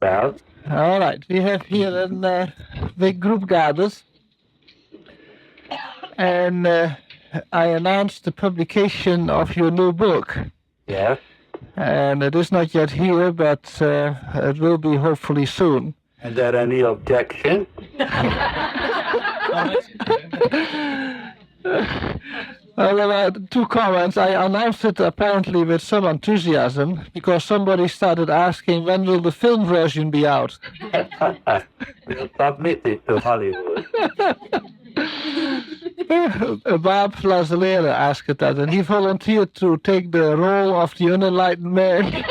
Well, All right, we have here a big group gathered, and I announced the publication of your new book. yes. And it is not yet here, but it will be hopefully soon. Is there any objection? Well, there are two comments. I announced it apparently with some enthusiasm because somebody started asking when will the film version be out. We'll submit it to Hollywood. Bob Lazalera asked that, and he volunteered to take the role of the unenlightened man.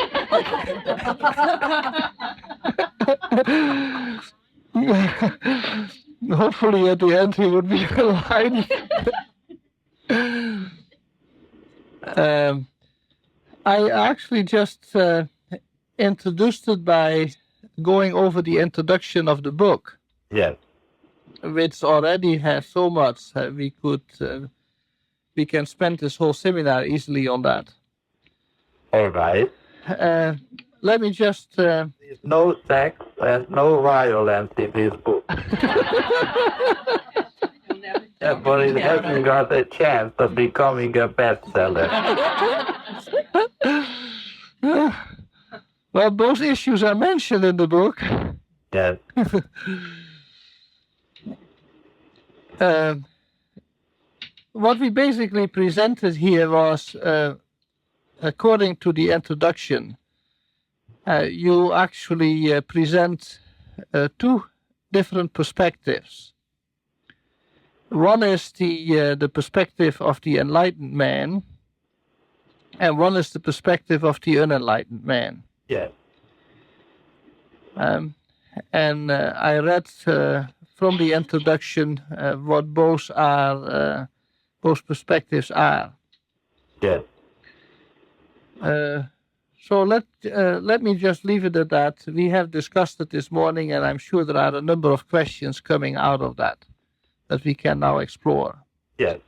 Hopefully, at the end, he would be enlightened. I actually just introduced it by going over the introduction of the book, Yes. which already has so much. We can spend this whole seminar easily on that. All right. Let me just. There's no sex and no violence in this book. Yeah, but it hasn't got a chance of becoming a bestseller. Well, those issues are mentioned in the book. Yes. What we basically presented here was, according to the introduction, you actually present two different perspectives. One is the perspective of the enlightened man, and one is the perspective of the unenlightened man. Yes. And I read from the introduction what both perspectives are. Yes. So let me just leave it at that. We have discussed it this morning, and I'm sure there are a number of questions coming out of that we can now explore. Yes.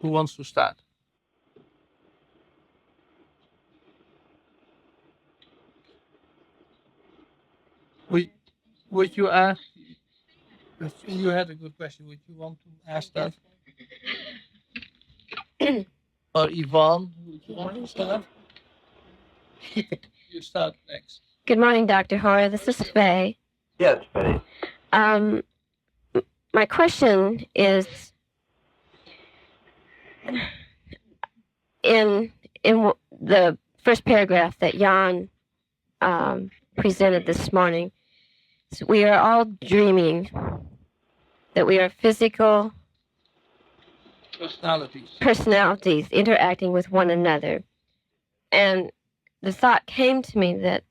Who wants to start? Would you ask? You had a good question. Would you want to ask that? Or Yvonne, would you want to start? You start next. Good morning, Dr. Hora. This is Faye. Yes, Faye. My question is, in the first paragraph that Jan presented this morning, so we are all dreaming that we are physical personalities interacting with one another. And the thought came to me that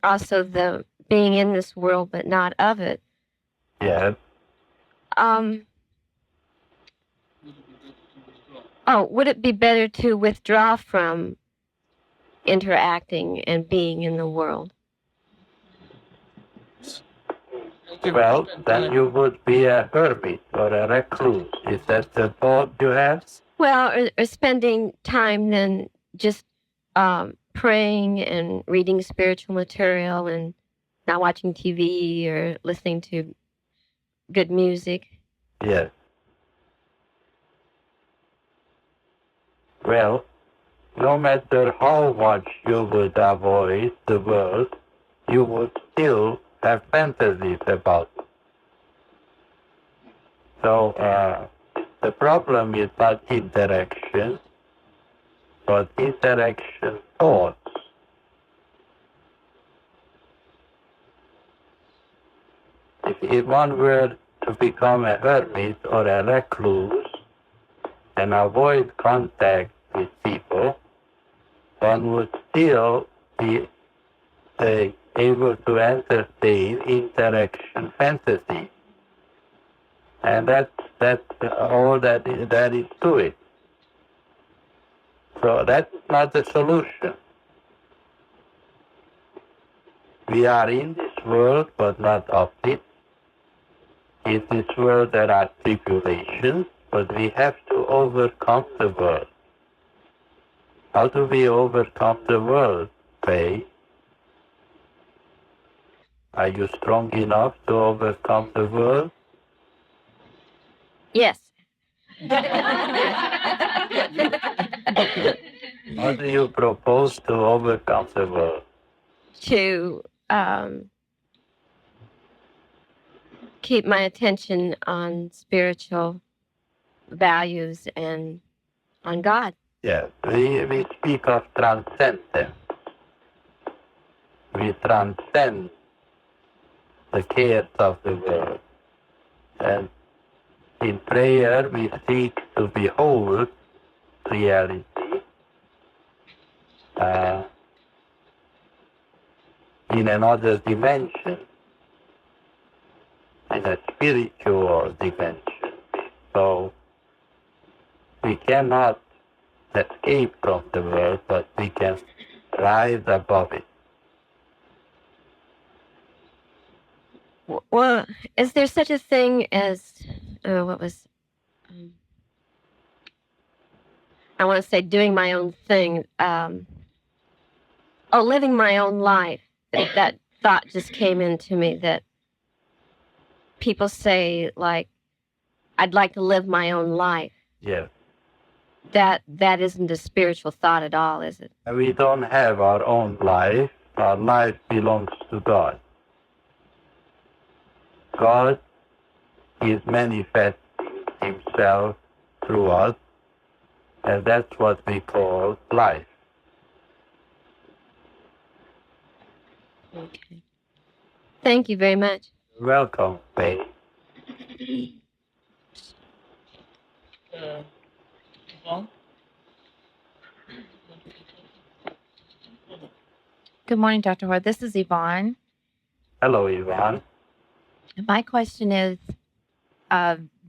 also the being in this world but not of it. Yes. Would it be better to withdraw from interacting and being in the world? Well, then you would be a hermit or a recluse. Is that the thought you have? Well, or spending time then just praying and reading spiritual material and not watching TV or listening to good music. Yes. Well, no matter how much you would avoid the world, you would still have fantasies about it. So the problem is not interaction, but interaction thoughts. If one were to become a hermit or a recluse and avoid contact with people, one would still be able to entertain interaction fantasy. And that's all that is to it. So that's not the solution. We are in this world, but not of it. In this world there are tribulations, but we have to overcome the world. How do we overcome the world, Faye? Are you strong enough to overcome the world? Yes. How do you propose to overcome the world? To keep my attention on spiritual values and on God. Yes, we speak of transcendence. We transcend the cares of the world. And in prayer, we seek to behold reality in another dimension, in a spiritual dimension. So we cannot escape from the world, but we can rise above it. Well, is there such a thing as what was I want to say doing my own thing? Living my own life. That thought just came into me that people say, like, I'd like to live my own life. Yes. That isn't a spiritual thought at all, is it? We don't have our own life. Our life belongs to God. God is manifesting himself through us, and that's what we call life. Okay. Thank you very much. You're welcome, Faith. Good morning, Dr. Hora. This is Yvonne. Hello, Ivan. My question is,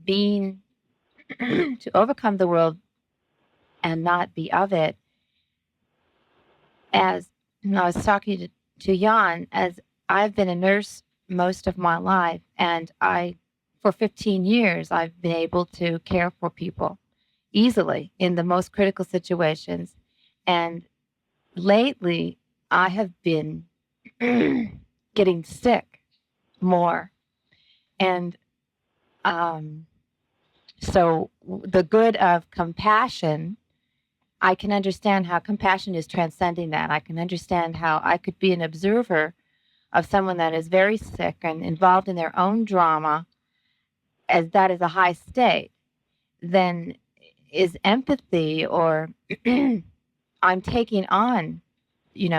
being to overcome the world and not be of it. As I was talking to Jan, as I've been a nurse most of my life, and for 15 years, I've been able to care for people easily in the most critical situations. And lately, I have been getting sick more. And so the good of compassion, I can understand how compassion is transcending that. I can understand how I could be an observer of someone that is very sick and involved in their own drama, as that is a high state. Then is empathy, or I'm taking on,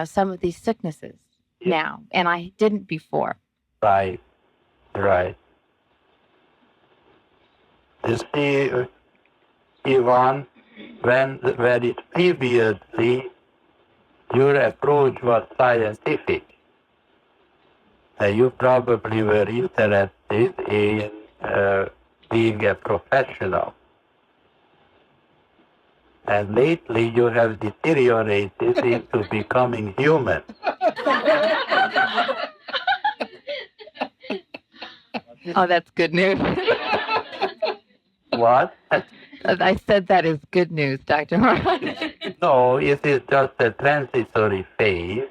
some of these sicknesses now, and I didn't before. Right. You see, Ivan, when very previously your approach was scientific, you probably were interested in being a professional. And lately you have deteriorated into becoming human. Oh, that's good news. What? I said that is good news, Dr. Hora. No, it is just a transitory phase,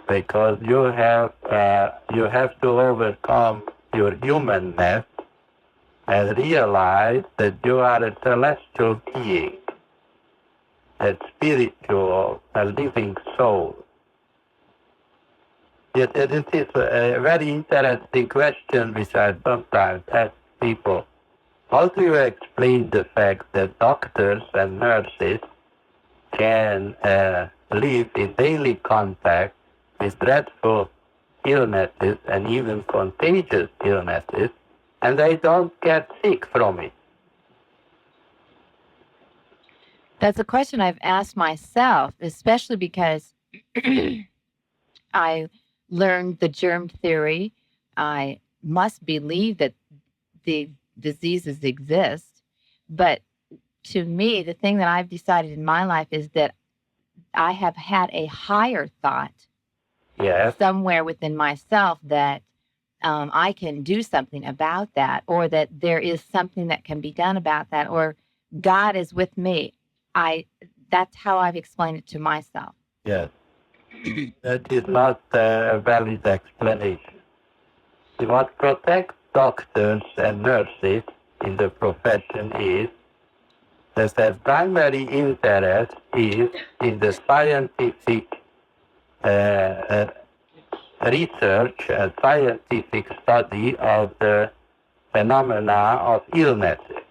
because you have to overcome your humanness and realize that you are a celestial being, a spiritual, a living soul. Yet this is a very interesting question which I sometimes ask people. How do you explain the fact that doctors and nurses can live in daily contact with dreadful illnesses and even contagious illnesses, and they don't get sick from it? That's a question I've asked myself, especially because I learned the germ theory. I must believe that the diseases exist. But to me, the thing that I've decided in my life is that I have had a higher thought somewhere within myself that I can do something about that, or that there is something that can be done about that, or God is with me. That's how I've explained it to myself. Yes. That is not a valid explanation. What protects doctors and nurses in the profession is that their primary interest is in the scientific uh, research and scientific study of the phenomena of illnesses.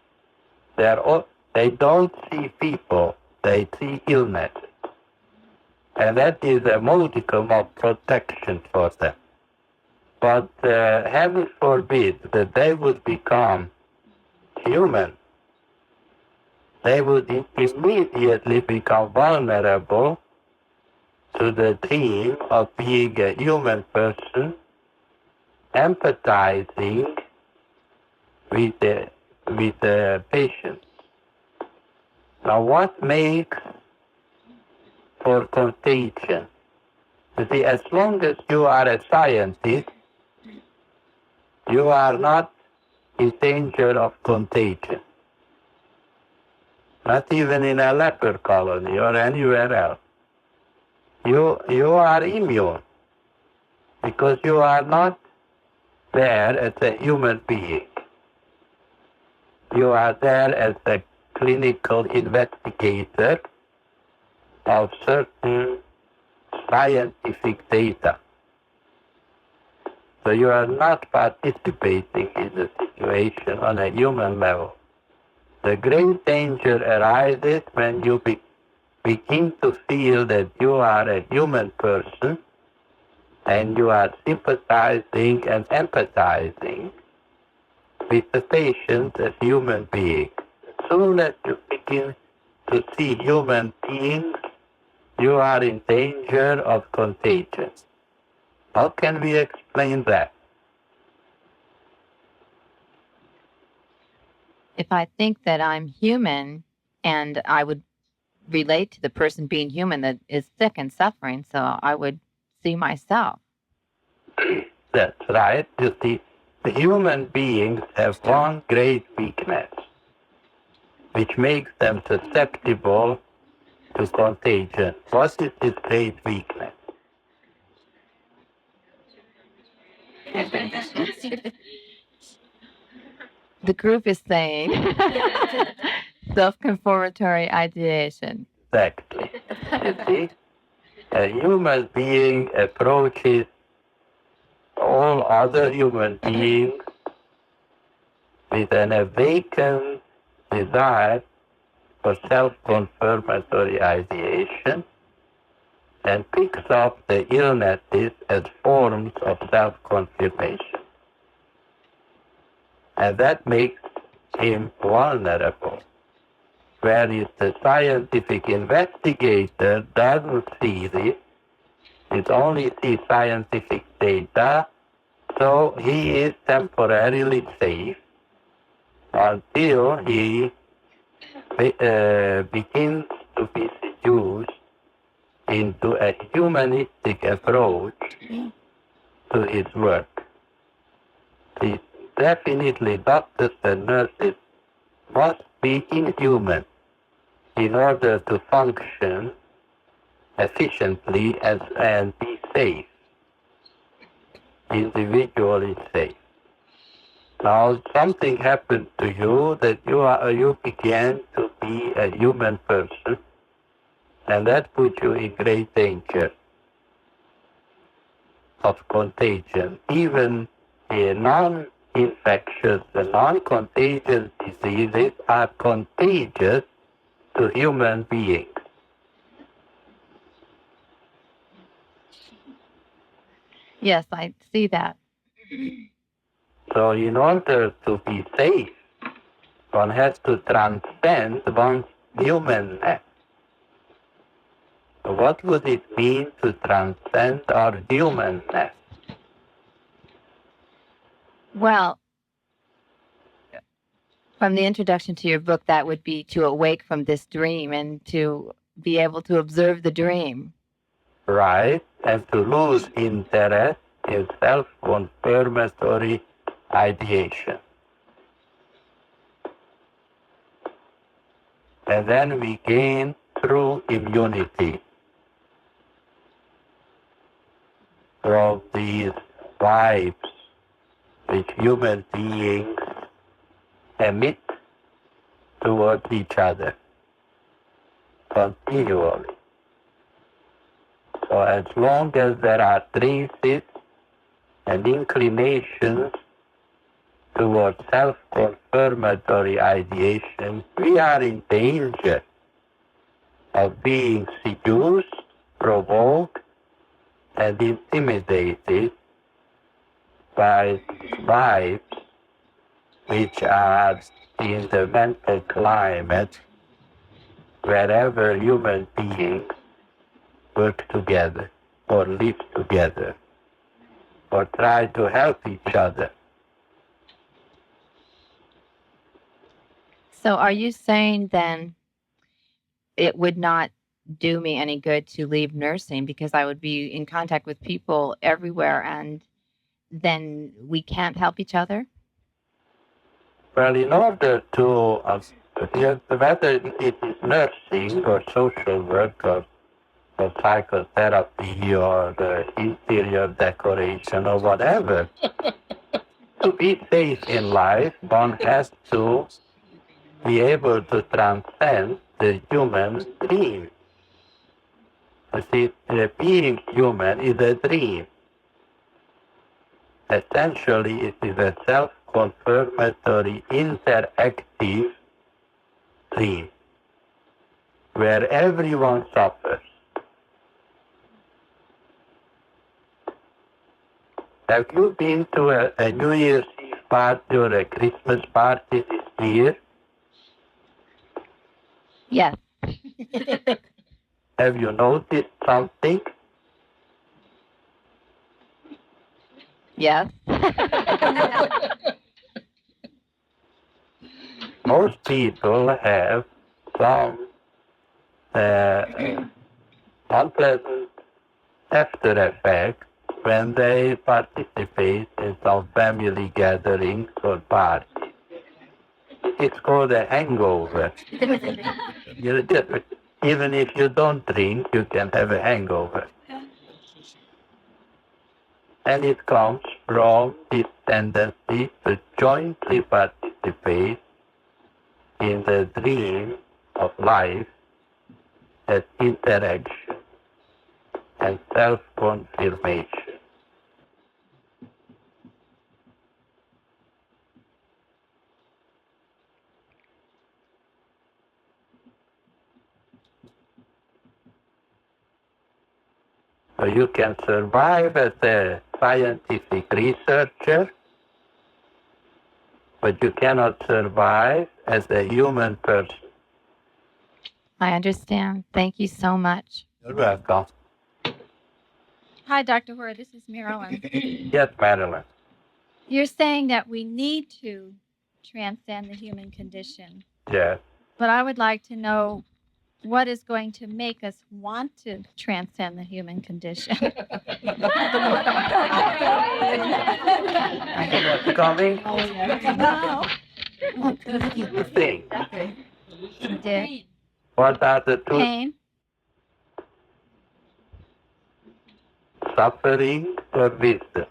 They don't see people, they see illness. And that is a modicum of protection for them. But heaven forbid that they would become human. They would immediately become vulnerable to the dream of being a human person, empathizing with the patient. Now, what makes for contagion? You see, as long as you are a scientist, you are not in danger of contagion. Not even in a leper colony or anywhere else. You are immune because you are not there as a human being. You are there as a clinical investigator of certain scientific data. So you are not participating in the situation on a human level. The great danger arises when you begin to feel that you are a human person and you are sympathizing and empathizing with the patient as human beings. As soon as you begin to see human beings, you are in danger of contagion. How can we explain that? If I think that I'm human and I would relate to the person being human that is sick and suffering, so I would see myself. That's right. You see, the human beings have one great weakness, which makes them susceptible to contagion. What is this great weakness? The group is saying self-confirmatory ideation. Exactly. You see, a human being approaches all other human beings with an awakened desire for self-confirmatory ideation and picks up the illnesses as forms of self-confirmation. And that makes him vulnerable. Whereas the scientific investigator doesn't see this, it only sees scientific data, so he is temporarily safe until he begins to be seduced into a humanistic approach to his work. He definitely doctors and nurses must be inhuman in order to function efficiently and be safe, individually safe. Now something happened to you that you began to be a human person, and that put you in great danger of contagion. Even the non-infectious, the non-contagious diseases are contagious to human beings. Yes, I see that. So in order to be safe, one has to transcend one's humanness. What would it mean to transcend our humanness? Well, from the introduction to your book, that would be to awake from this dream and to be able to observe the dream. Right, and to lose interest in self-confirmatory ideation. And then we gain true immunity. from these vibes which human beings emit towards each other continually. So as long as there are traces and inclinations towards self-confirmatory ideation, we are in danger of being seduced, provoked, and intimidated by vibes which are in the mental climate wherever human beings work together or live together or try to help each other. So are you saying then it would not do me any good to leave nursing because I would be in contact with people everywhere and then we can't help each other? Well, in order to, whether it is nursing or social work or psychotherapy or the interior decoration or whatever, to be safe in life, one has to be able to transcend the human dream. You see, being human is a dream. Essentially, it is a self-confirmatory, interactive dream where everyone suffers. Have you been to a New Year's Eve party or a Christmas party this year? Yes. Have you noticed something? Yes. Most people have some unpleasant after effect when they participate in some family gatherings or parties. It's called a hangover. Even if you don't drink, you can have a hangover. And it comes from this tendency to jointly participate in the dream of life as interaction and self-confirmation. So you can survive as a scientific researcher, but you cannot survive as a human person. I understand. Thank you so much. You're welcome. Hi, Dr. Hora. This is Marilyn. Yes, Madeline. You're saying that we need to transcend the human condition, Yes. but I would like to know what is going to make us want to transcend the human condition. What's coming? Thing. Dick. What are the two? Pain. Suffering or wisdom?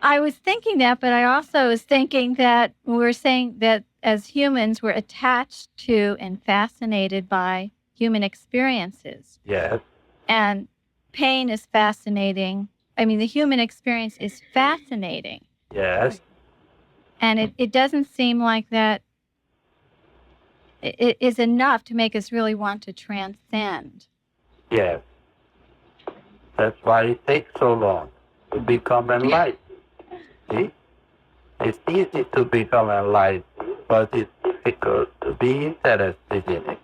I was thinking that, but I also was thinking that we're saying that as humans, we're attached to and fascinated by human experiences. Yes. And pain is fascinating. I mean, the human experience is fascinating. Yes. And it doesn't seem like that it is enough to make us really want to transcend. Yes. That's why it takes so long to become enlightened. See? It's easy to become enlightened, but it's difficult to be interested in it.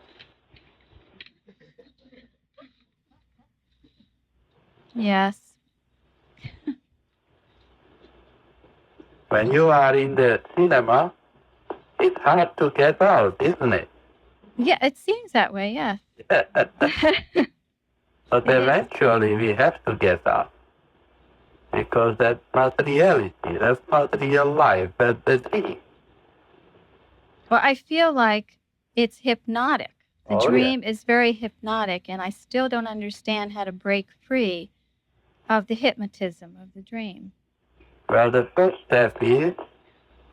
Yes. When you are in the cinema, it's hard to get out, isn't it? Yeah, it seems that way, yes. But eventually we have to get out. Because that's not reality, that's not real life, that's the dream. Well, I feel like it's hypnotic. The Oh, dream is very hypnotic, and I still don't understand how to break free of the hypnotism of the dream? Well, the first step is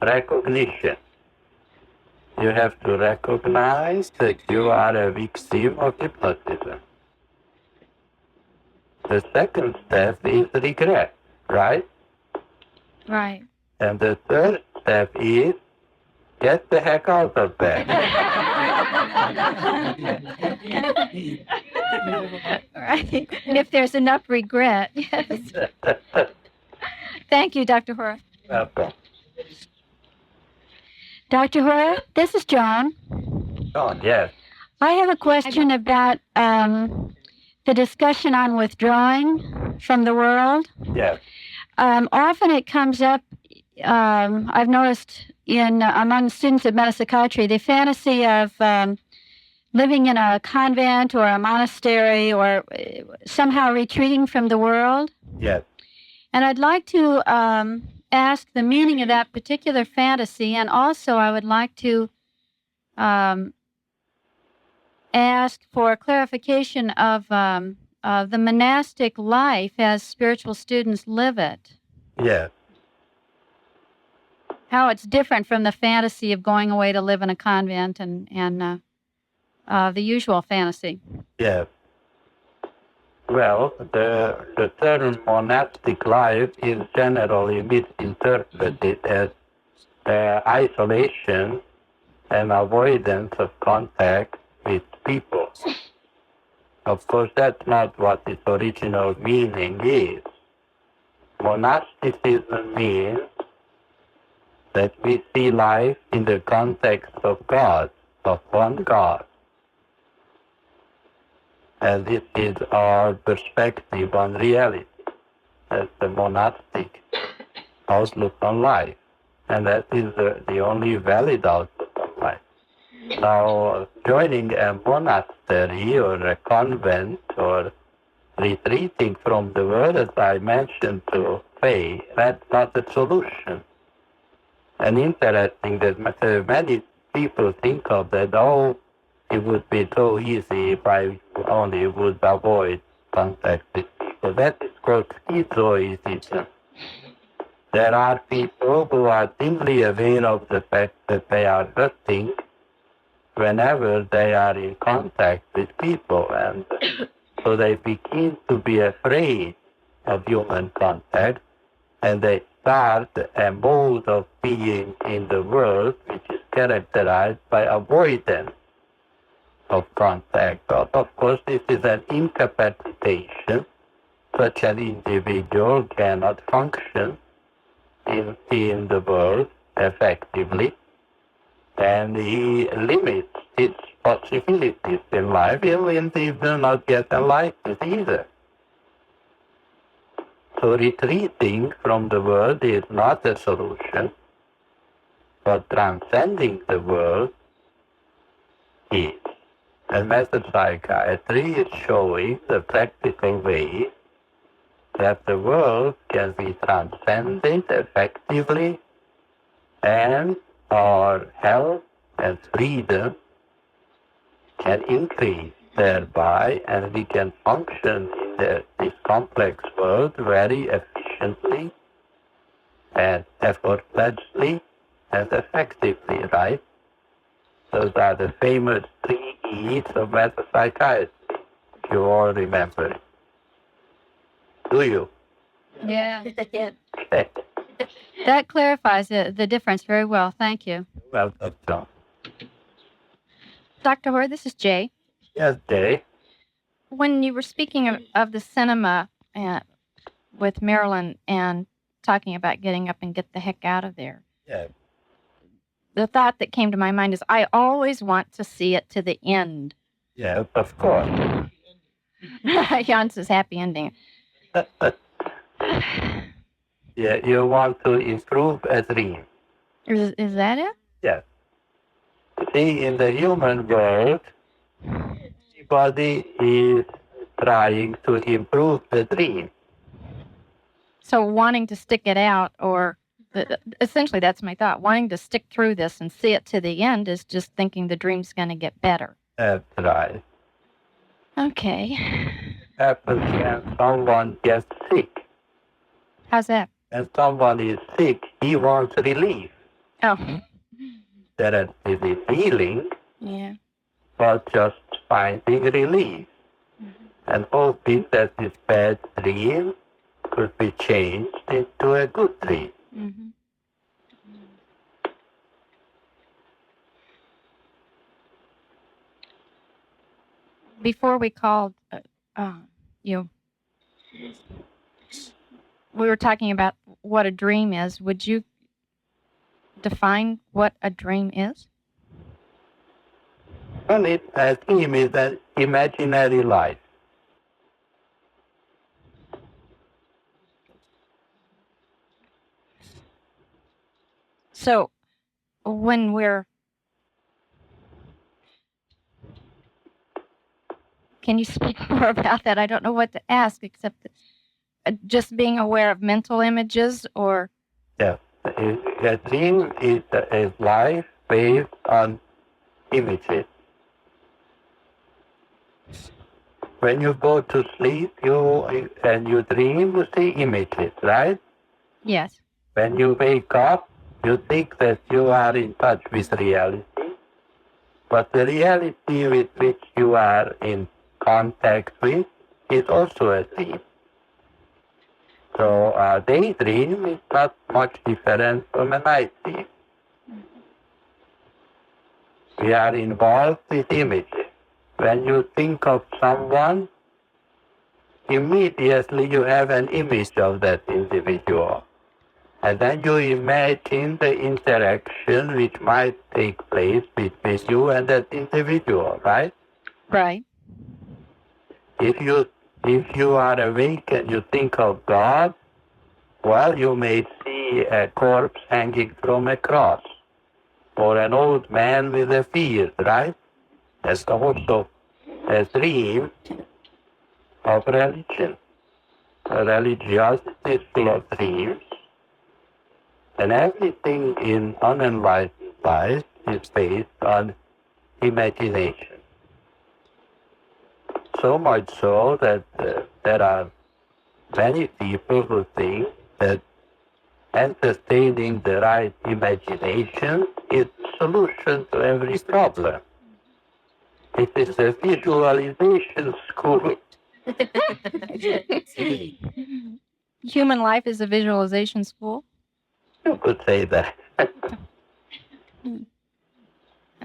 recognition. You have to recognize that you are a victim of hypnotism. The second step is regret, right? Right. And the third step is get the heck out of bed. Right. And if there's enough regret, yes. Thank you, Dr. Hora. Welcome. Dr. Hora, this is John. Oh, yes. I have a question about the discussion on withdrawing from the world. Yes. Often it comes up, I've noticed among students of metapsychiatry, the fantasy of living in a convent or a monastery or somehow retreating from the world. Yes. And I'd like to ask the meaning of that particular fantasy, and also I would like to ask for clarification of the monastic life as spiritual students live it. Yes. How it's different from the fantasy of going away to live in a convent and the usual fantasy. Yes. Well, the term monastic life is generally misinterpreted as isolation and avoidance of contact with people. Of course, that's not what its original meaning is. Monasticism means that we see life in the context of God, of one God. And this is our perspective on reality. That's the monastic outlook on life. And that is the only valid outlook on life. Now, joining a monastery or a convent or retreating from the world, as I mentioned to Faye, that's not the solution. And interesting that many people think of that, it would be so easy if I only would avoid contact with people. That is called schizoism. There are people who are simply aware of the fact that they are hurting whenever they are in contact with people, and so they begin to be afraid of human contact, and they start a mode of being in the world which is characterized by avoidance of contact. But of course, this is an incapacitation. Such an individual cannot function in the world effectively, and he limits its possibilities in life, even he will not get enlightened either. So retreating from the world is not a solution, but transcending the world is. And method psychiatry is showing the practical way that the world can be transcended effectively, and our health and freedom can increase thereby, and we can function in this complex world very efficiently and effortlessly and effectively, right? Those are the famous 3 E's of metapsychiatry, if you all remember it. Do you? Yeah. Yeah. That clarifies the difference very well. Thank you. Well, John. Dr. Hora, this is Jay. Yes, Jay. When you were speaking of the cinema with Marilyn and talking about getting up and get the heck out of there, Yeah. the thought that came to my mind is I always want to see it to the end. Yes, of course. Jan's happy ending. Yeah, you want to improve a dream. Is that it? Yes. See, in the human world, everybody is trying to improve the dream. So wanting to stick it out, or essentially that's my thought, wanting to stick through this and see it to the end is just thinking the dream's going to get better. That's right. Okay. happens when someone gets sick. How's that? When someone is sick, he wants relief. Oh, That is his healing, yeah. but just finding relief. And hoping that this bad dream could be changed into a good dream. Mm-hmm. Before we called you, we were talking about what a dream is. Would you define what a dream is? Well, a dream is an imaginary life. So, when we're... Can you speak more about that? I don't know what to ask, except that, just being aware of mental images or... Yeah. A dream is a life based on images. When you go to sleep, and you dream, you see images, right? Yes. When you wake up, you think that you are in touch with reality, but the reality with which you are in contact with is also a dream. So a daydream is not much different from a night dream. We are involved with images. When you think of someone, immediately you have an image of that individual. And then you imagine the interaction which might take place between you and that individual, right? Right. If you are awake and you think of God, well, you may see a corpse hanging from a cross, or an old man with a field, right? That's also a dream of religion. Religiosity is full of dreams, and everything in unenlightened life is based on imagination. So much so that there are many people who think that entertaining the right imagination is the solution to every problem. It is a visualization school. Human life is a visualization school. You could say that.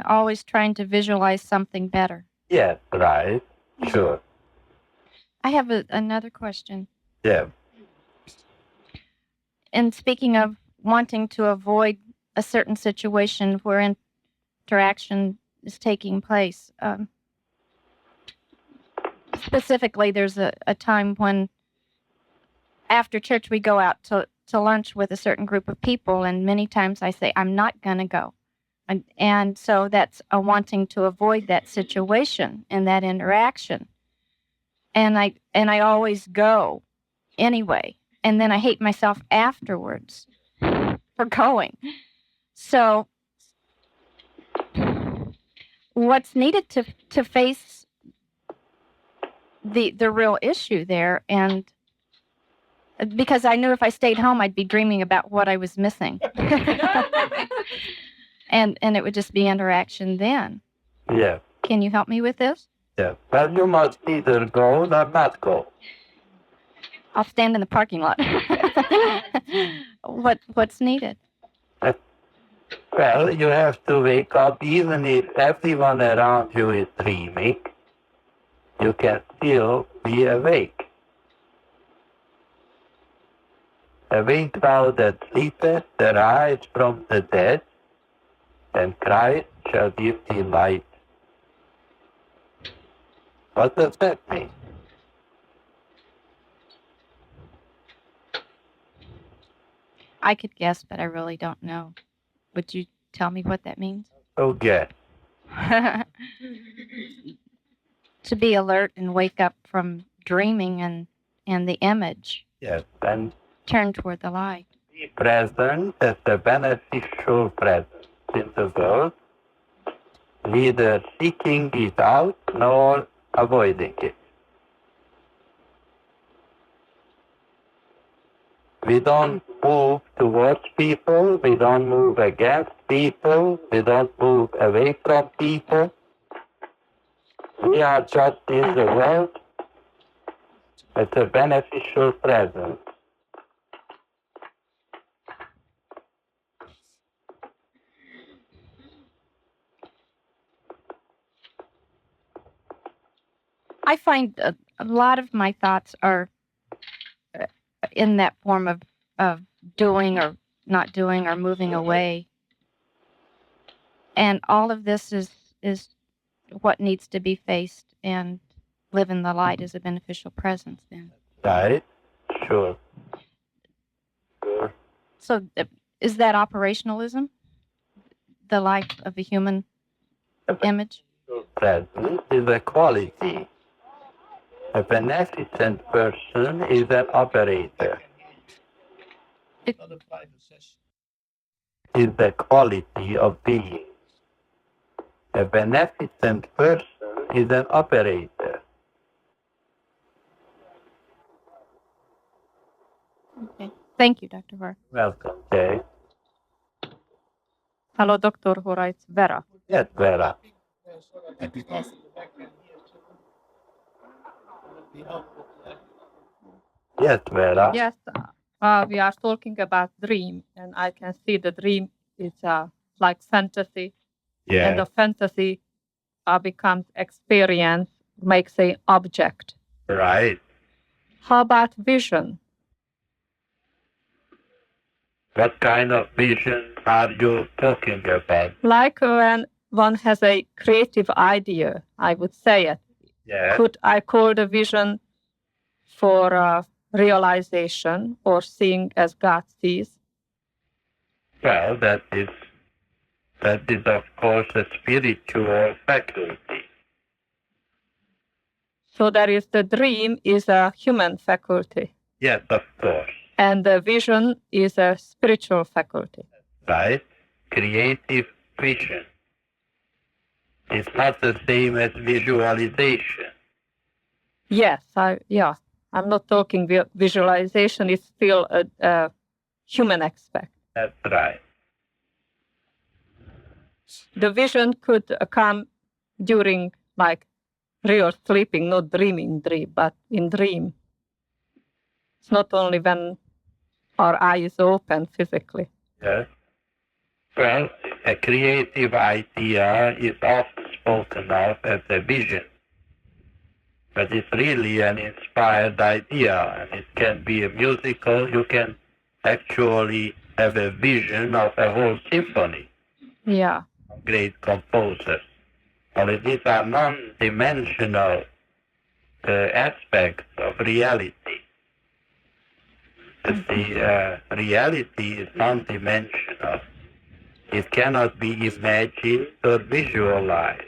Always trying to visualize something better. Yes, right. Sure. I have another question. Yeah. And speaking of wanting to avoid a certain situation where interaction is taking place, specifically, there's a time when after church we go out to lunch with a certain group of people, and many times I say, I'm not going to go. And so that's a wanting to avoid that situation and that interaction. And I always go anyway. And then I hate myself afterwards for going. So what's needed to face the real issue there? And because I knew if I stayed home, I'd be dreaming about what I was missing. And it would just be interaction then. Yeah. Can you help me with this? Yeah. Well, you must either go or not go. I'll stand in the parking lot. What's needed? Well, you have to wake up even if everyone around you is dreaming. You can still be awake. Awake thou that sleepest, arise from the dead, and Christ shall give thee light. What does that mean? I could guess, but I really don't know. Would you tell me what that means? Okay. To be alert and wake up from dreaming and the image. Yes, and Turn toward the light. be present as the beneficial presence in the world, neither seeking it out nor avoiding it. We don't move towards people, we don't move against people, we don't move away from people. We are just in the world as a beneficial presence. I find a lot of my thoughts are in that form of doing or not doing or moving away. And all of this is what needs to be faced and live in the light as a beneficial presence then. Right? Sure. Sure. So is that operationalism? The life of a human image? Presence is a quality. A beneficent person is an operator. Another private session. Is the quality of being. A beneficent person is an operator. Okay. Thank you, Dr. Hora. Welcome, Jay. Hello, Dr. Hora. It's Vera. Yes, Vera. Yes, Vera. Yes, we are talking about dream, and I can see the dream is like fantasy, and the fantasy becomes experience, makes a object. Right. How about vision? What kind of vision are you talking about? Like when one has a creative idea, I would say it. Yes. Could I call the vision for realization or seeing as God sees? Well, that is of course a spiritual faculty. So there is the dream is a human faculty, Yes, of course. and the vision is a spiritual faculty. Right? Creative vision. It's not the same as visualization. Yes, I'm not talking visualization. It's still a human aspect. That's right. The vision could come during like real sleeping, not dreaming dream, but in dream. It's not only when our eye is open physically. Yes. Well, a creative idea is often spoken of as a vision. But it's really an inspired idea, and it can be a musical. You can actually have a vision of a whole symphony. Yeah. Great composers. Only these are non-dimensional aspects of reality. The reality is non-dimensional. It cannot be imagined or visualized.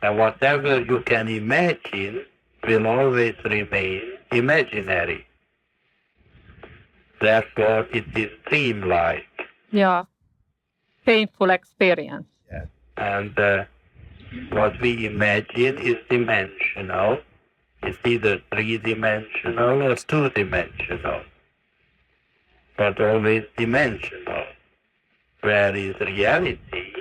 And whatever you can imagine will always remain imaginary. Therefore, it is dreamlike. Yeah. Painful experience. And what we imagine is dimensional. It's either three-dimensional or two-dimensional, but always dimensional. Whereas reality,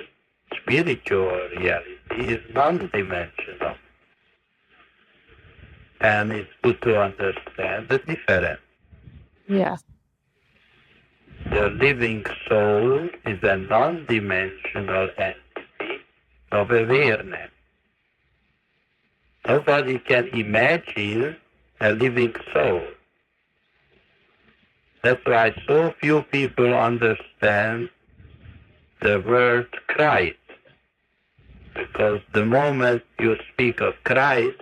spiritual reality, is non-dimensional. And it's good to understand the difference. Yeah. The living soul is a non-dimensional entity of awareness. Nobody can imagine a living soul. That's why so few people understand the word Christ. Because the moment you speak of Christ,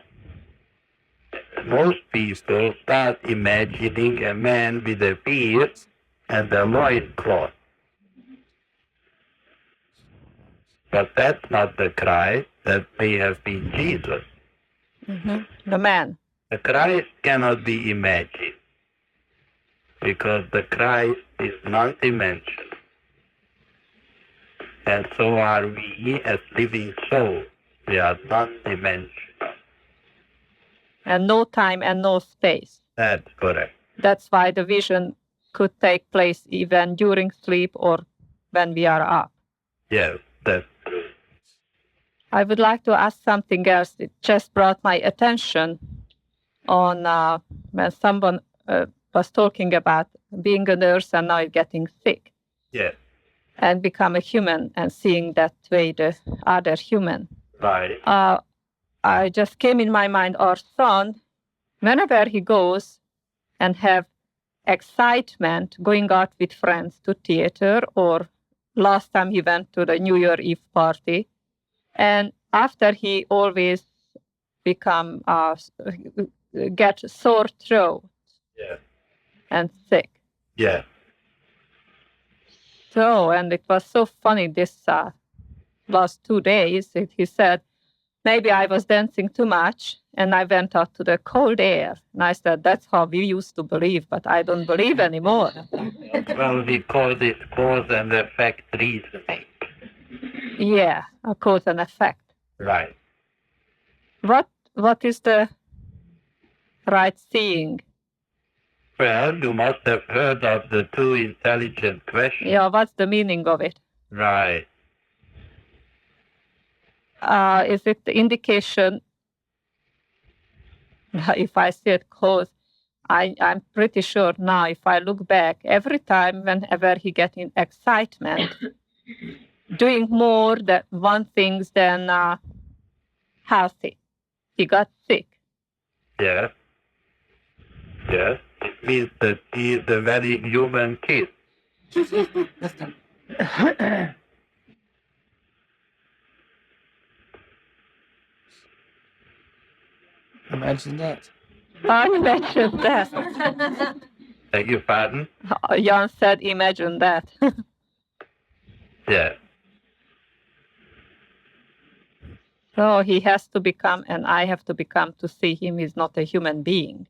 most people start imagining a man with a beard and a loincloth. But that's not the Christ. That may have been Jesus. Mm-hmm. The man. The Christ cannot be imagined because the Christ is non-dimensional. And so are we as living souls. We are non-dimensional. And no time and no space. That's correct. That's why the vision could take place even during sleep or when we are up. Yes, that's true. I would like to ask something else. It just brought my attention on when someone was talking about being a nurse and now getting sick Yes, and become a human and seeing that way the other human. right. I just came in my mind, our son, whenever he goes and have excitement going out with friends to theater, or last time he went to the New Year Eve party, and after he always become get sore throat Yes, and sick. yes. So, and it was so funny this last 2 days. He said, maybe I was dancing too much and I went out to the cold air. And I said, that's how we used to believe, but I don't believe anymore. Well, we call it cause and effect reasoning. Yeah, a cause and effect. Right. What is the right seeing? Well, you must have heard of the two intelligent questions. Yeah, what's the meaning of it? Right. Is it the indication, if I see it close, I'm pretty sure now, if I look back, every time whenever he get in excitement, doing more than one things than healthy, he got sick. Yes. Yes. It means that he is a very human kid. Imagine that. Imagine that. Beg your pardon? Jan said, imagine that. Yes. So he has to become, and I have to become to see him is not a human being.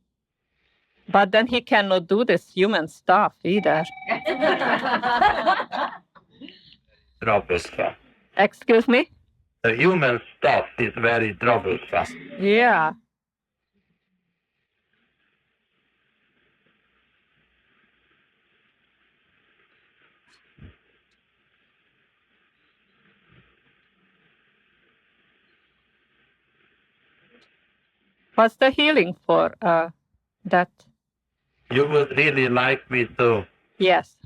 But then he cannot do this human stuff either. Troublesome. Excuse me? The human stuff is very troublesome. Yeah. What's the healing for that? You would really like me to Yes.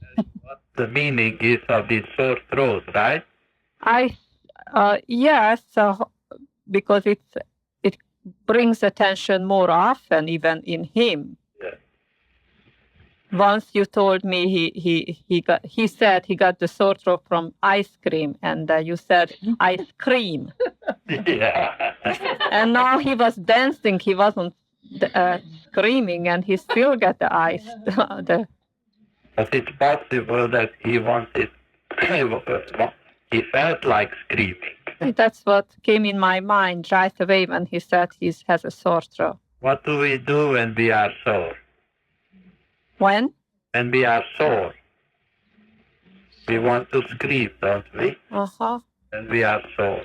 what the meaning is of this sore throat, right? Yes, because it brings attention more often, even in him. Yeah. Once you told me he said he got the sore throat from ice cream, and you said ice cream. Yeah. And now he was dancing. He wasn't screaming, and he still got the ice. But it's possible that he wanted, he felt like screaming. That's what came in my mind right away when he said he has a sore throat. What do we do when we are sore? When? When we are sore, we want to scream, don't we? Uh-huh. When we are sore.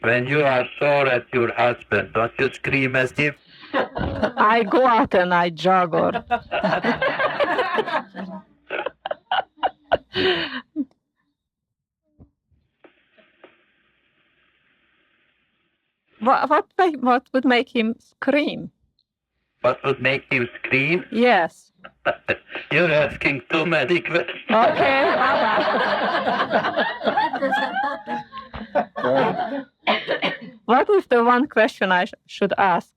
When you are sore at your husband, don't you scream as if? I go out and I jog or... What would make him scream? What would make you scream? Yes. You're asking too many questions. Okay. What is the one question I should ask?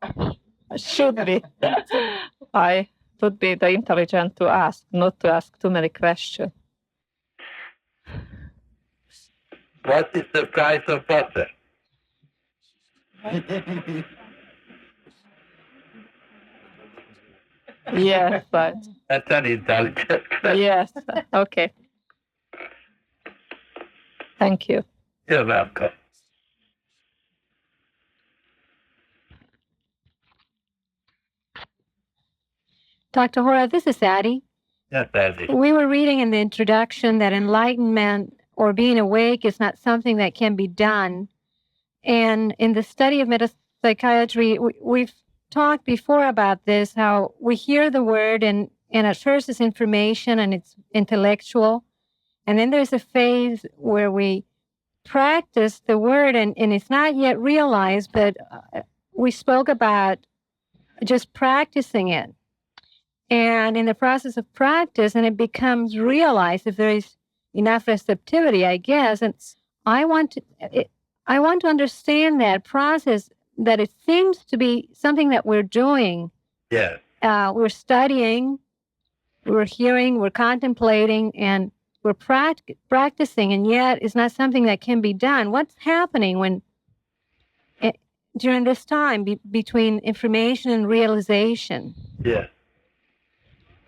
Should be. I would be the intelligent to ask, not to ask too many questions. What is the price of butter? Yes, but That's an intelligent question. yes. Okay. Thank you. You're welcome. Dr. Hora, this is Addie. Yes, Daddy. We were reading in the introduction that enlightenment or being awake is not something that can be done. And in the study of metapsychiatry, we've talked before about this, how we hear the word and And at first it's information and it's intellectual. And then there's a phase where we practice the word and it's not yet realized, but we spoke about just practicing it. And in the process of practice, and it becomes realized if there is enough receptivity, I guess. And I want to understand that process, that it seems to be something that we're doing. Yes. We're studying, we're hearing, we're contemplating, and we're practicing, and yet it's not something that can be done. What's happening when during this time between information and realization? Yes.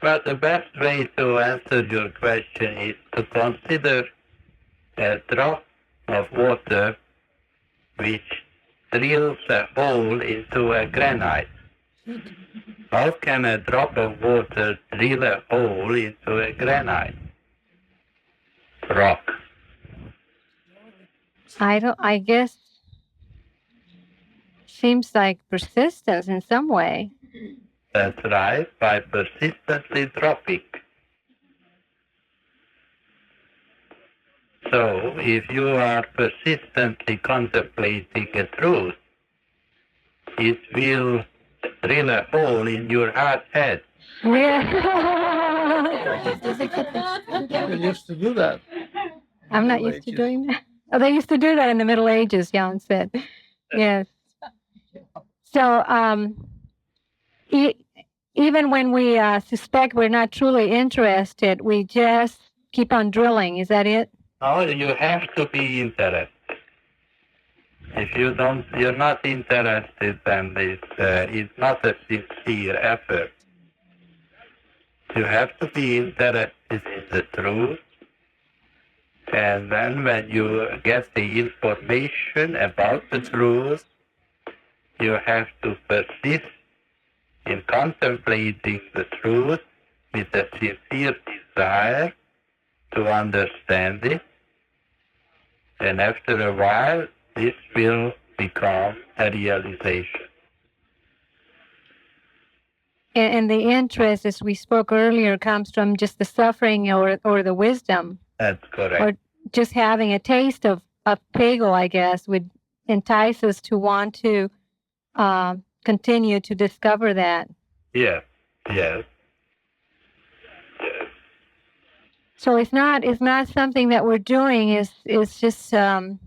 But the best way to answer your question is to consider a drop of water which drills a hole into a granite. How can a drop of water drill a hole into a granite rock? I guess seems like persistence in some way. That's right, by persistently dropping. So, if you are persistently contemplating a truth, it will drill a hole in your heart head. Yeah. We used to do that. I'm not used to doing that. Oh, they used to do that in the Middle Ages, Jan said. Yes. So, even when we suspect we're not truly interested, we just keep on drilling. Is that it? No, you have to be interested. If you're not interested, then it's not a sincere effort. You have to be interested in the truth. And then when you get the information about the truth, you have to persist in contemplating the truth with a sincere desire to understand it. And after a while, this will become a realization. And the interest, as we spoke earlier, comes from just the suffering or the wisdom. That's correct. Or just having a taste of PAGL, I guess, would entice us to want to continue to discover that. Yes. So it's not something that we're doing. It's just an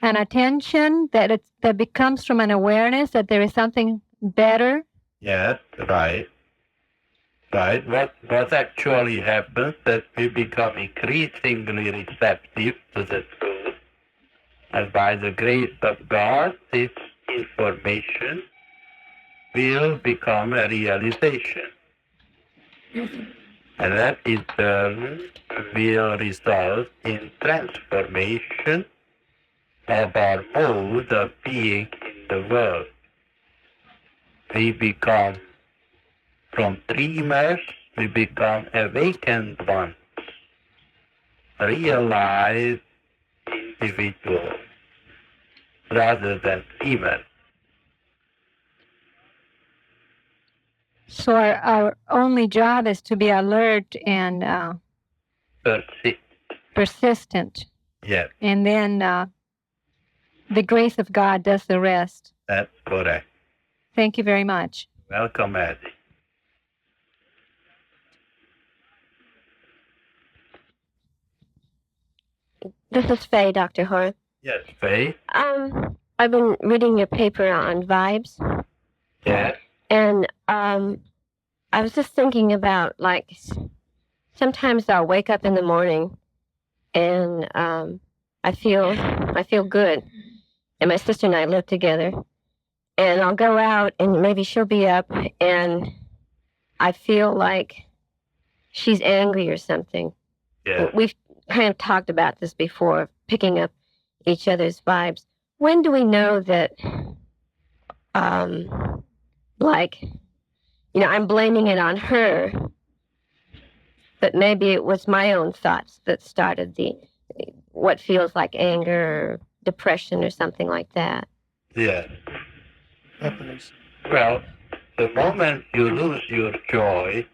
attention that becomes from an awareness that there is something better. Yes, right. What actually happens that we become increasingly receptive to the truth, and by the grace of God, this information will become a realization. And that in turn will result in transformation of our mode of being in the world. We become, from dreamers, we become awakened ones, realized individuals, rather than dreamers. So our only job is to be alert and persistent. Yes. And then the grace of God does the rest. That's correct. Thank you very much. Welcome, Eddie. This is Faye, Dr. Hora. Yes, Faye. I've been reading your paper on vibes. Yes. And I was just thinking about, like, sometimes I'll wake up in the morning and I feel good. And my sister and I live together. And I'll go out and maybe she'll be up and I feel like she's angry or something. Yeah. We've kind of talked about this before, picking up each other's vibes. When do we know that, I'm blaming it on her, but maybe it was my own thoughts that started what feels like anger or depression or something like that? Yeah. Well, the moment you lose your joy,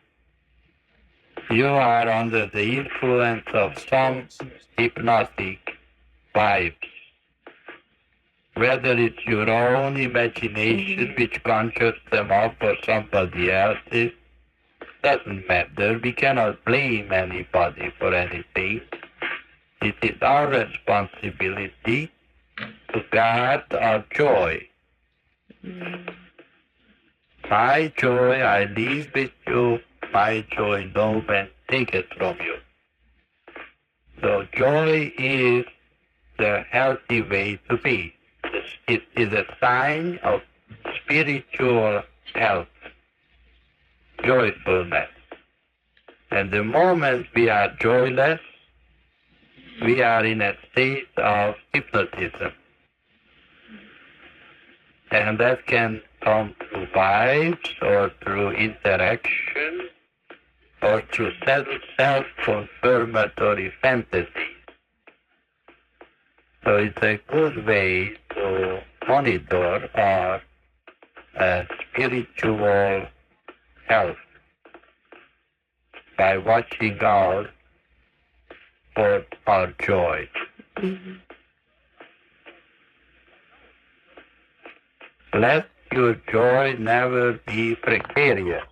You are under the influence of some hypnotic vibes. Whether it's your own imagination which conjures them up or somebody else's, doesn't matter. We cannot blame anybody for anything. It is our responsibility to guard our joy. My joy I leave with you, my joy no man take it from you. So joy is the healthy way to be. It is a sign of spiritual health, joyfulness. And the moment we are joyless, we are in a state of hypnotism. And that can come through vibes or through interaction or through self-confirmatory fantasies. So it's a good way to monitor our spiritual health by watching out for our joy. Let your joy never be precarious.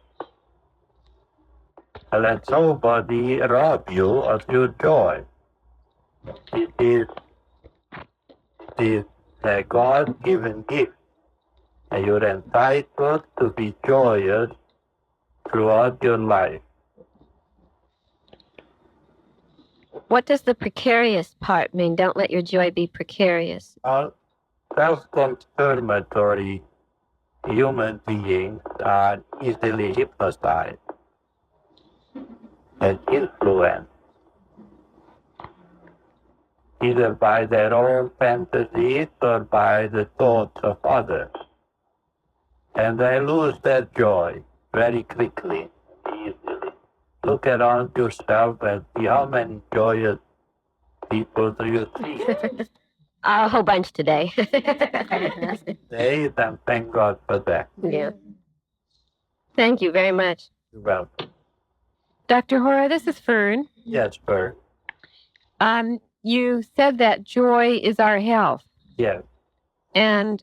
Let nobody rob you of your joy. It is a God-given gift, and you're entitled to be joyous throughout your life. What does the precarious part mean? Don't let your joy be precarious. All self-confirmatory human beings are easily hypnotized and influenced either by their own fantasies or by the thoughts of others. And they lose their joy very quickly, easily. Look around yourself and see how many joyous people do you see. A whole bunch today. They, and thank God for that. Yeah. Thank you very much. You're welcome. Dr. Hora, this is Fern. Yes, Bert. You said that joy is our health, Yes. and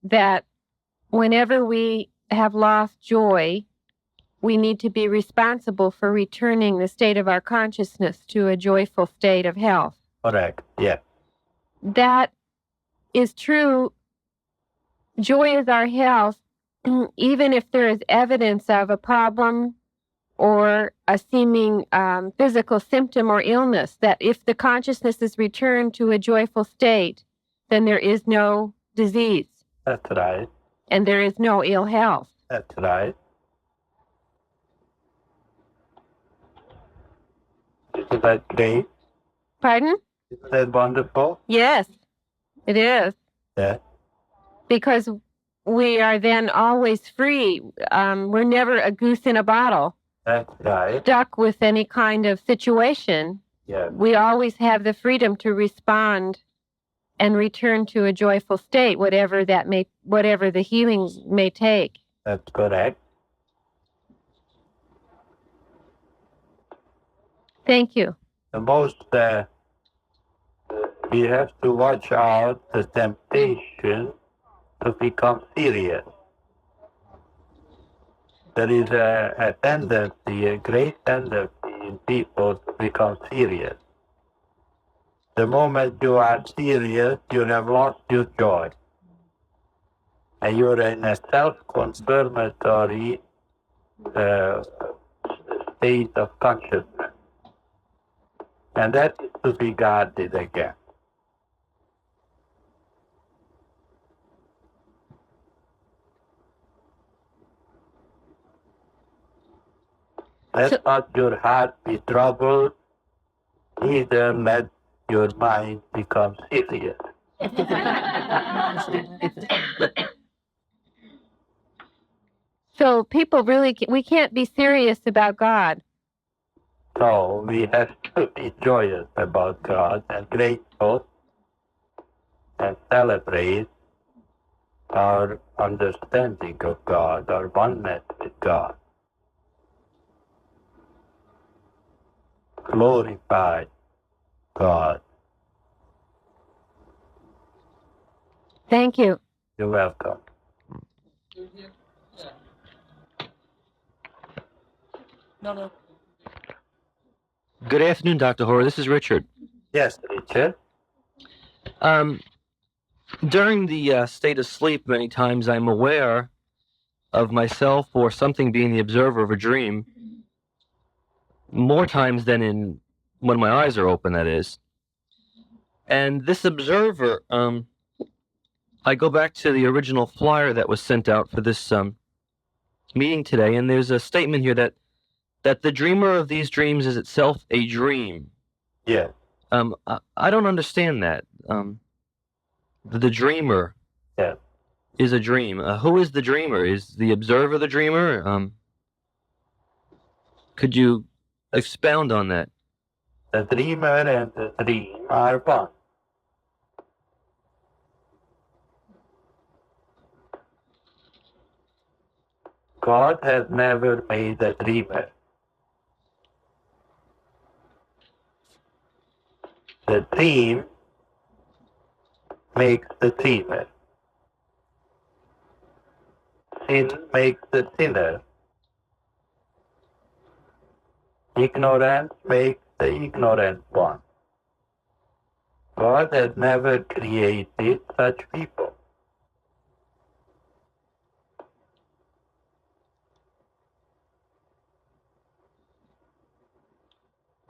that whenever we have lost joy, we need to be responsible for returning the state of our consciousness to a joyful state of health. Correct. Yes. That is true. Joy is our health, even if there is evidence of a problem or a seeming physical symptom or illness, that if the consciousness is returned to a joyful state, then there is no disease. That's right. And there is no ill health. That's right. Isn't that great? Pardon? Isn't that wonderful? Yes, it is. Yeah. Because we are then always free. We're never a goose in a bottle, That's right. stuck with any kind of situation. Yeah. We always have the freedom to respond and return to a joyful state, whatever the healing may take. That's correct. Thank you. The most, we have to watch out the temptation to become serious. There is a tendency, a great tendency in people to become serious. The moment you are serious, you have lost your joy. And you're in a self-confirmatory state of consciousness. And that is to be guarded again. Let not your heart be troubled, neither let your mind become serious. So people really, we can't be serious about God. So we have to be joyous about God and grateful and celebrate our understanding of God, our oneness with God. glorify God. Thank you. You're welcome. Good afternoon, Dr. Hora. This is Richard. Yes, Richard. During the state of sleep, many times I'm aware of myself or something being the observer of a dream, more times than when my eyes are open, that is. And this observer, I go back to the original flyer that was sent out for this meeting today, and there's a statement here that the dreamer of these dreams is itself a dream. Yeah. I don't understand that. The dreamer is a dream. Who is the dreamer? Is the observer the dreamer? Could you expound on that? The dreamer and the dream are one. God has never made a dreamer. The dream makes the dreamer. Sin makes the sinner. Ignorance makes the ignorant one. God has never created such people.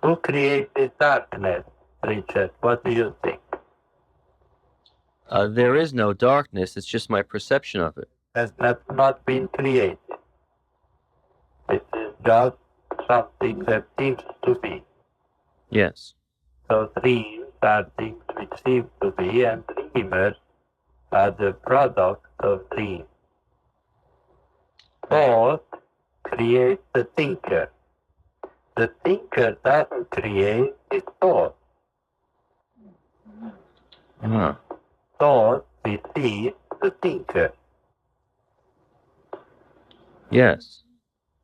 Who created darkness, Richard? What do you think? There is no darkness. It's just my perception of it. Has not been created. It is just something that seems to be. Yes. So dreams are things which seem to be, and dreamers are the product of dreams. Thought creates the thinker. The thinker doesn't create his thought. Uh-huh. Thought receives the thinker. Yes.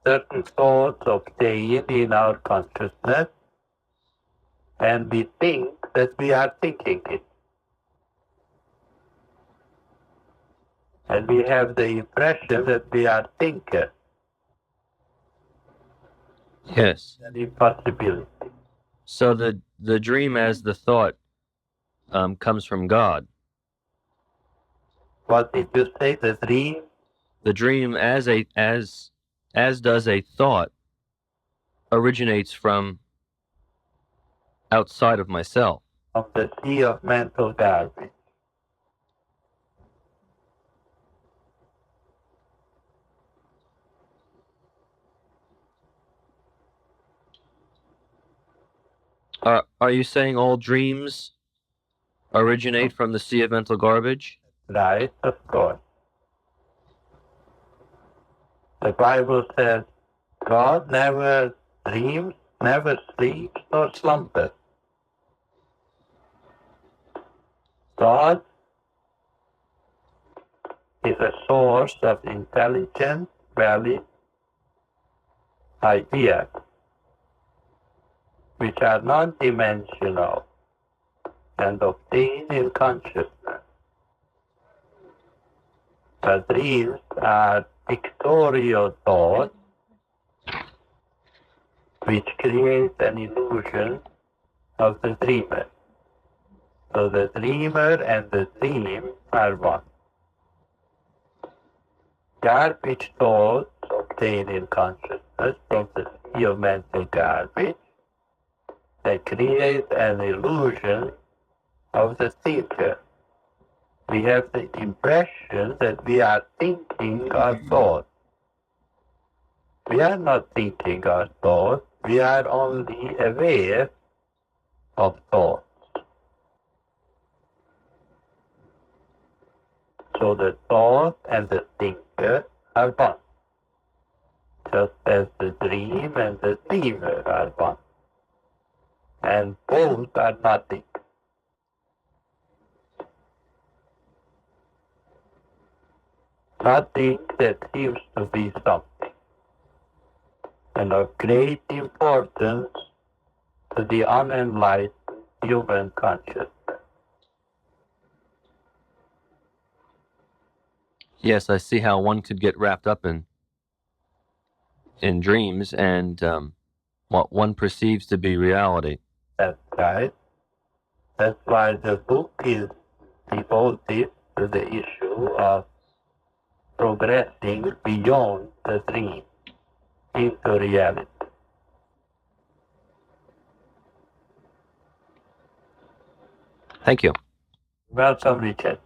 Certain thoughts obtain in our consciousness, and we think that we are thinking it. And we have the impression that we are thinkers. Yes. An impossibility. So the dream as the thought comes from God. What did you say? The dream? The dream as does a thought originates from outside of myself. Of the sea of mental garbage. Are you saying all dreams originate from the sea of mental garbage? Right, of course. The Bible says God never dreams, never sleeps, nor slumbers. God is a source of intelligent, valid ideas which are non-dimensional and obtained in consciousness. The dreams are pictorial thoughts which create an illusion of the dreamer. So the dreamer and the dream are one. Garbage thoughts obtained in consciousness from the sea of mental garbage that create an illusion of the thinker. We have the impression that we are thinking our thoughts. We are not thinking our thoughts, we are only aware of thoughts. So the thought and the thinker are one, just as the dream and the dreamer are one. And both are nothing. Nothing that seems to be something. And of great importance to the unenlightened human consciousness. Yes, I see how one could get wrapped up in dreams and what one perceives to be reality. That's right. That's why the book is devoted to the issue of progressing beyond the dream into reality. Thank you. Welcome, Richard.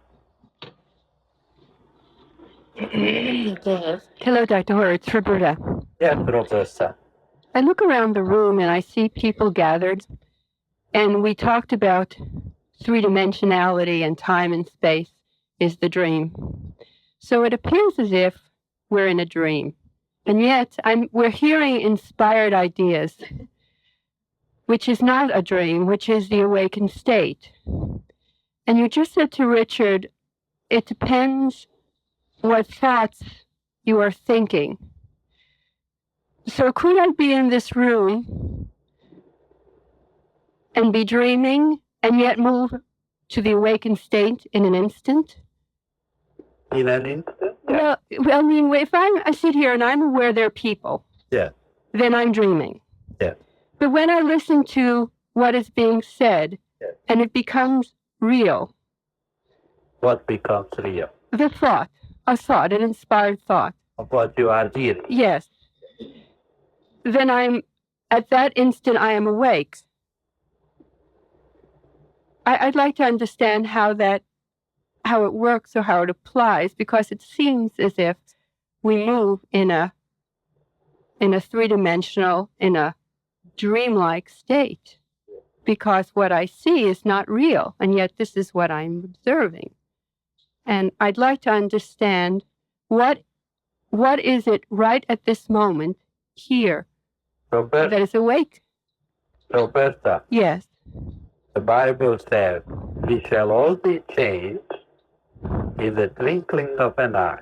Hello, Dr. Hora. It's Roberta. Yes, Roberta. I look around the room and I see people gathered, and we talked about three-dimensionality and time and space is the dream. So it appears as if we're in a dream, and yet we're hearing inspired ideas, which is not a dream, which is the awakened state. And you just said to Richard, it depends what thoughts you are thinking. So could I be in this room and be dreaming and yet move to the awakened state in an instant? In an instant? Well, I mean, if I sit here and I'm aware there are people, Yeah. then I'm dreaming. Yeah. But when I listen to what is being said, Yeah. and it becomes real, What becomes real? the thought, a thought, an inspired thought, Of what you are hearing. yes, then at that instant I am awake. I'd like to understand how it works or how it applies, because it seems as if we move in a three-dimensional, in a dreamlike state, because what I see is not real, and yet this is what I'm observing. And I'd like to understand what is it right at this moment here that is awake? Roberta, Yes. the Bible says, we shall all be changed in the twinkling of an eye.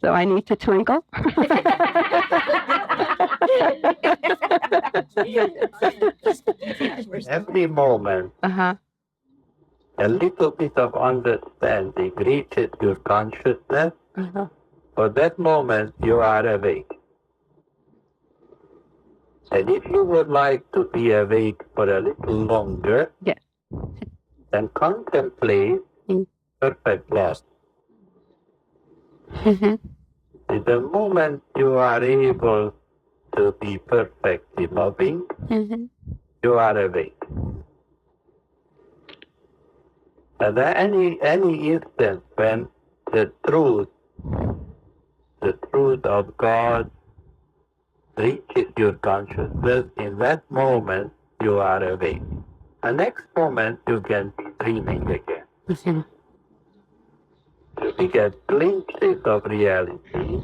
So I need to twinkle? Every moment, Uh-huh. a little bit of understanding reaches your consciousness. Uh-huh. For that moment, you are awake. And if you would like to be awake for a little longer, Yes. then contemplate Mm. perfect loss. Mm-hmm. The moment you are able to be perfectly loving, Mm-hmm. you are awake. And at any instant when the truth of God reaches your consciousness, in that moment you are awake. The next moment you can be dreaming again. Mm-hmm. We get glimpses of reality,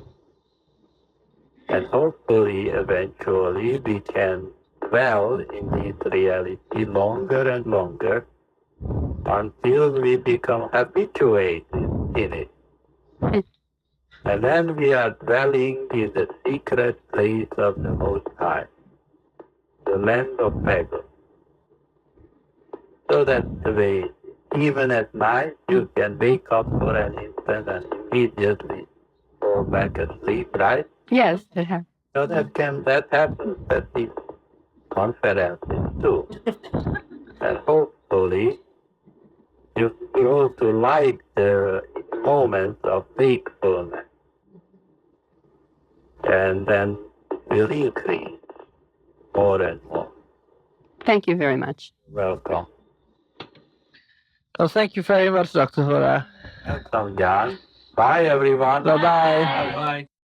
and hopefully eventually we can dwell in this reality longer and longer until we become habituated in it. And then we are dwelling in the secret place of the Most High, the land of PAGL. So that's the way, even at night, you can wake up for an instant and immediately go back asleep, right? Yes, it has. So that happens at these conferences too. And hopefully you grow to like the moments of wakefulness. And then will increase more and more. Thank you very much. Welcome. Well, thank you very much, Dr. Hora. Welcome, John. Bye, everyone. Bye-bye. Bye.